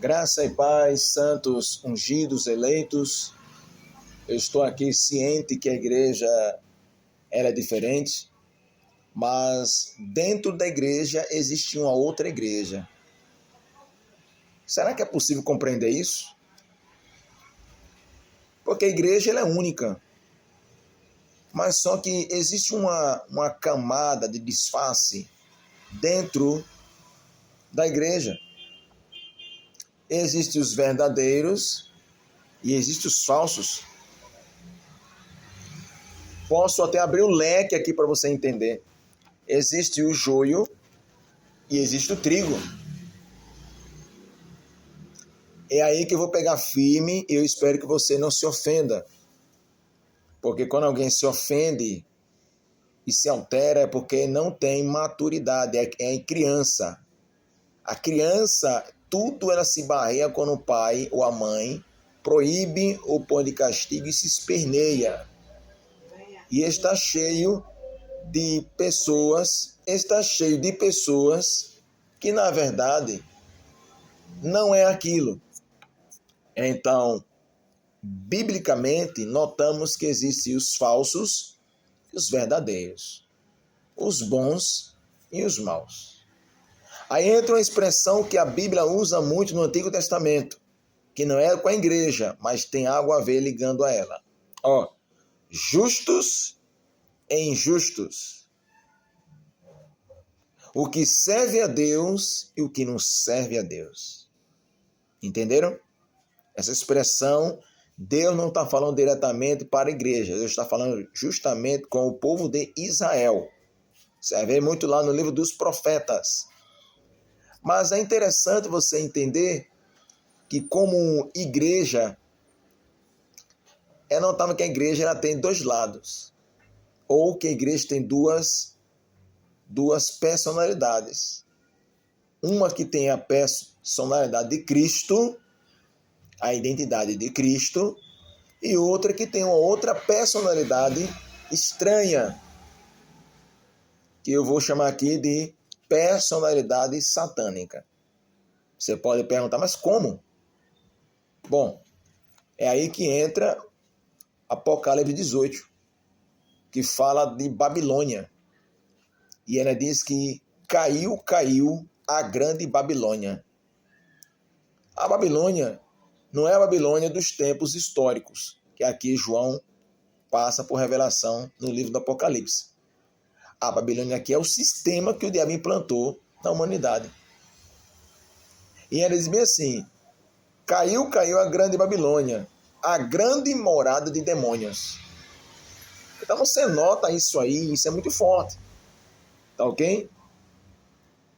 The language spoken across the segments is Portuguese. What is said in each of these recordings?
Graça e paz, santos, ungidos, eleitos. Eu estou aqui ciente que a igreja era diferente, mas dentro da igreja existe uma outra igreja. Será que é possível compreender isso? Porque a igreja ela é única, mas só que existe uma camada de disfarce dentro da igreja. Existem os verdadeiros e existem os falsos. Posso até abrir o leque aqui para você entender. Existe o joio e existe o trigo. É aí que eu vou pegar firme e eu espero que você não se ofenda. Porque quando alguém se ofende e se altera é porque não tem maturidade, é criança. A criança, tudo ela se barreia quando o pai ou a mãe proíbe ou põe de castigo e se esperneia. E está cheio de pessoas que na verdade não é aquilo. Então, biblicamente, notamos que existem os falsos e os verdadeiros, os bons e os maus. Aí entra uma expressão que a Bíblia usa muito no Antigo Testamento, que não é com a igreja, mas tem algo a ver ligando a ela. Justos e injustos. O que serve a Deus e o que não serve a Deus. Entenderam? Essa expressão, Deus não está falando diretamente para a igreja, Deus está falando justamente com o povo de Israel. Você vai ver muito lá no livro dos profetas. Mas é interessante você entender que como igreja, notável que a igreja ela tem dois lados. Ou que a igreja tem duas personalidades. Uma que tem a personalidade de Cristo, a identidade de Cristo, e outra que tem uma outra personalidade estranha, que eu vou chamar aqui de personalidade satânica. Você pode perguntar, mas como? Bom, é aí que entra Apocalipse 18, que fala de Babilônia. E ela diz que caiu a grande Babilônia. A Babilônia não é a Babilônia dos tempos históricos, que aqui João passa por revelação no livro do Apocalipse. A Babilônia aqui é o sistema que o diabo implantou na humanidade. E ela diz bem assim, caiu a grande Babilônia, a grande morada de demônios. Então você nota isso aí, isso é muito forte. Tá ok?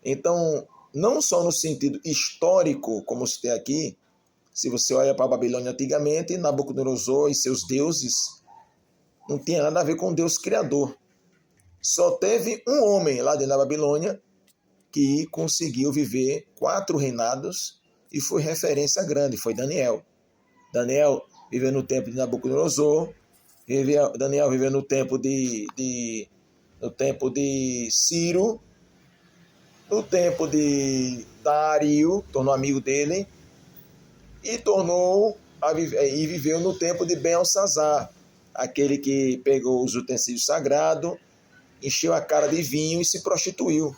Então, não só no sentido histórico, como se tem aqui, se você olha para a Babilônia antigamente, Nabucodonosor e seus deuses não tinha nada a ver com Deus Criador. Só teve um homem lá dentro da Babilônia que conseguiu viver 4 reinados e foi referência grande, foi Daniel. Daniel viveu no tempo de Nabucodonosor, Daniel viveu no tempo de Ciro, no tempo de Dario, tornou amigo dele, e viveu no tempo de Belsazar, aquele que pegou os utensílios sagrados, encheu a cara de vinho e se prostituiu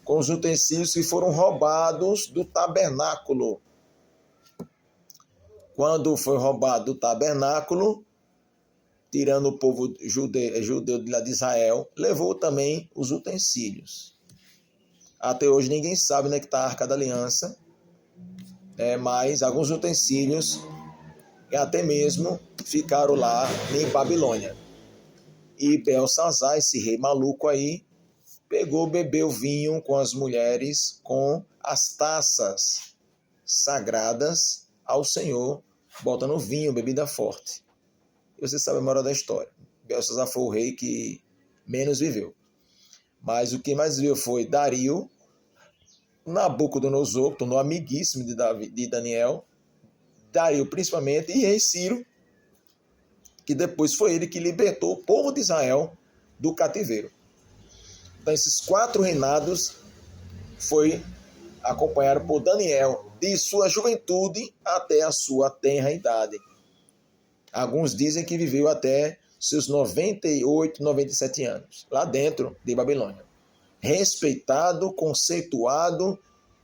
com os utensílios que foram roubados do tabernáculo. Quando foi roubado do tabernáculo, tirando o povo judeu de Israel, levou também os utensílios. Até hoje ninguém sabe onde está a Arca da Aliança, mas alguns utensílios até mesmo ficaram lá em Babilônia. E Belsazar, esse rei maluco aí, bebeu vinho com as mulheres, com as taças sagradas ao Senhor, botando vinho, bebida forte. E você sabe a moral da história. Belsazar foi o rei que menos viveu. Mas o que mais viveu foi Dario, Nabucodonosor, que tornou amiguíssimo de Daniel, Dario principalmente, e rei Ciro, que depois foi ele que libertou o povo de Israel do cativeiro. Então esses 4 reinados foi acompanhado por Daniel, de sua juventude até a sua tenra idade. Alguns dizem que viveu até seus 98, 97 anos, lá dentro de Babilônia. Respeitado, conceituado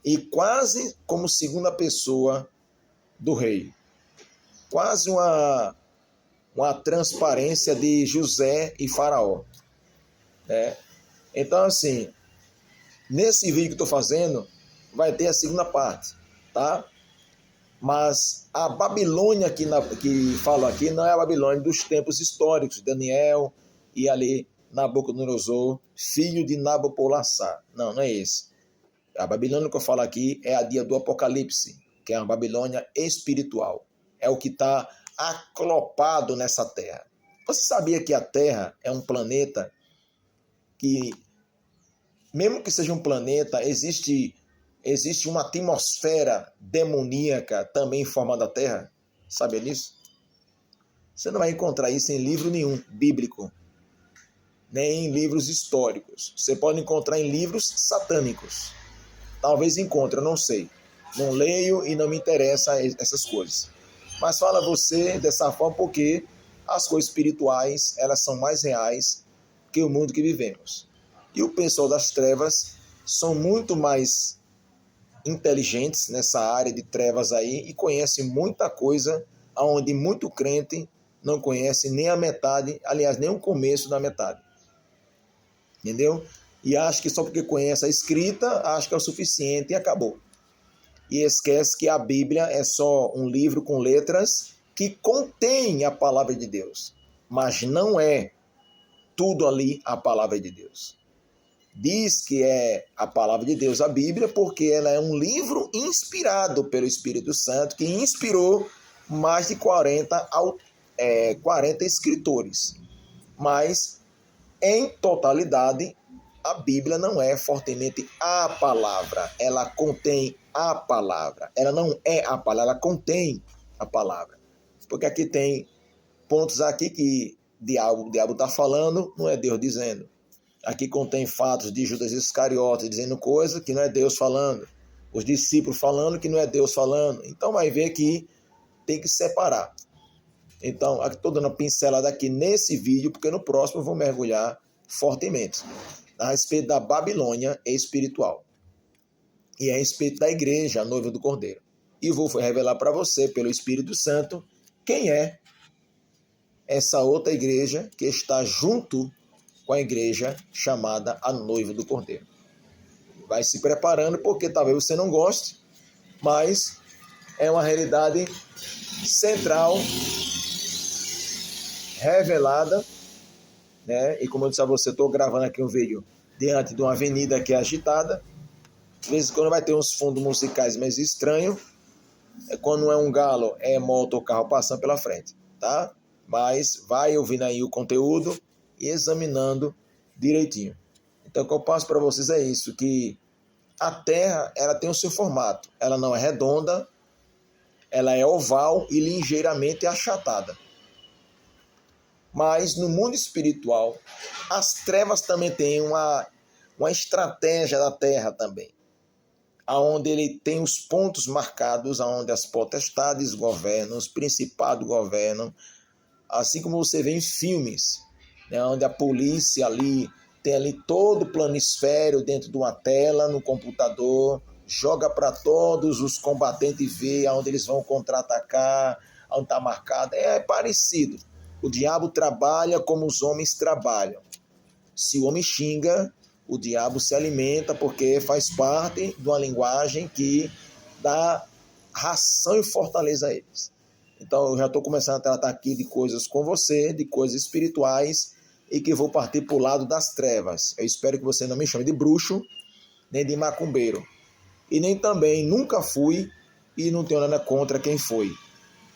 e quase como segunda pessoa do rei. Quase uma transparência de José e Faraó. Né? Então, assim, nesse vídeo que estou fazendo, vai ter a segunda parte, tá? Mas a Babilônia que falo aqui não é a Babilônia dos tempos históricos, Daniel e ali Nabucodonosor, filho de Nabopolassar. Não, não é esse. A Babilônia que eu falo aqui é a dia do Apocalipse, que é uma Babilônia espiritual. É o que está aclopado nessa terra. Você sabia que a Terra é um planeta que, mesmo que seja um planeta, existe uma atmosfera demoníaca também em forma da Terra? Sabia disso? Você não vai encontrar isso em livro nenhum bíblico, nem em livros históricos. Você pode encontrar em livros satânicos. Talvez encontre, eu não sei. Não leio e não me interessa essas coisas. Mas fala você dessa forma porque as coisas espirituais, elas são mais reais que o mundo que vivemos. E o pessoal das trevas são muito mais inteligentes nessa área de trevas aí e conhecem muita coisa onde muito crente não conhece nem a metade, aliás, nem o começo da metade. Entendeu? E acha que só porque conhece a escrita, acha que é o suficiente e acabou. E esquece que a Bíblia é só um livro com letras que contém a palavra de Deus, mas não é tudo ali a palavra de Deus. Diz que é a palavra de Deus, a Bíblia, porque ela é um livro inspirado pelo Espírito Santo, que inspirou mais de 40 escritores. Mas, em totalidade, a Bíblia não é fortemente a palavra, ela contém a palavra. Ela não é a palavra, ela contém a palavra. Porque aqui tem pontos aqui que o diabo está falando, não é Deus dizendo. Aqui contém fatos de Judas Iscariote dizendo coisa que não é Deus falando. Os discípulos falando que não é Deus falando. Então vai ver que tem que separar. Então, aqui estou dando uma pincelada aqui nesse vídeo, porque no próximo eu vou mergulhar fortemente a respeito da Babilônia espiritual. E a respeito da igreja, a noiva do Cordeiro. E vou revelar para você, pelo Espírito Santo, quem é essa outra igreja que está junto com a igreja chamada a noiva do Cordeiro. Vai se preparando, porque talvez você não goste, mas é uma realidade central, revelada, né? E como eu disse a você, estou gravando aqui um vídeo diante de uma avenida que é agitada. De vez em quando vai ter uns fundos musicais mais estranhos. Quando não é um galo, é moto ou carro passando pela frente, tá? Mas vai ouvindo aí o conteúdo e examinando direitinho. Então o que eu passo para vocês é isso, que a Terra, ela tem o seu formato. Ela não é redonda, ela é oval e ligeiramente achatada. Mas no mundo espiritual, as trevas também têm uma estratégia da Terra também, onde ele tem os pontos marcados, onde as potestades governam, os principados governam, assim como você vê em filmes, né, onde a polícia ali tem ali todo o planisfério dentro de uma tela, no computador, joga para todos os combatentes ver aonde eles vão contra-atacar, onde está marcado. É parecido. O diabo trabalha como os homens trabalham. Se o homem xinga, o diabo se alimenta, porque faz parte de uma linguagem que dá ração e fortaleza a eles. Então eu já estou começando a tratar aqui de coisas com você, de coisas espirituais, e que vou partir para o lado das trevas. Eu espero que você não me chame de bruxo, nem de macumbeiro. E nem também, nunca fui, e não tenho nada contra quem foi.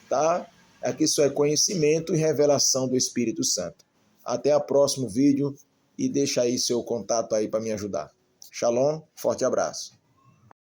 Tá? Aqui só é conhecimento e revelação do Espírito Santo. Até o próximo vídeo e deixa aí seu contato aí para me ajudar. Shalom, forte abraço.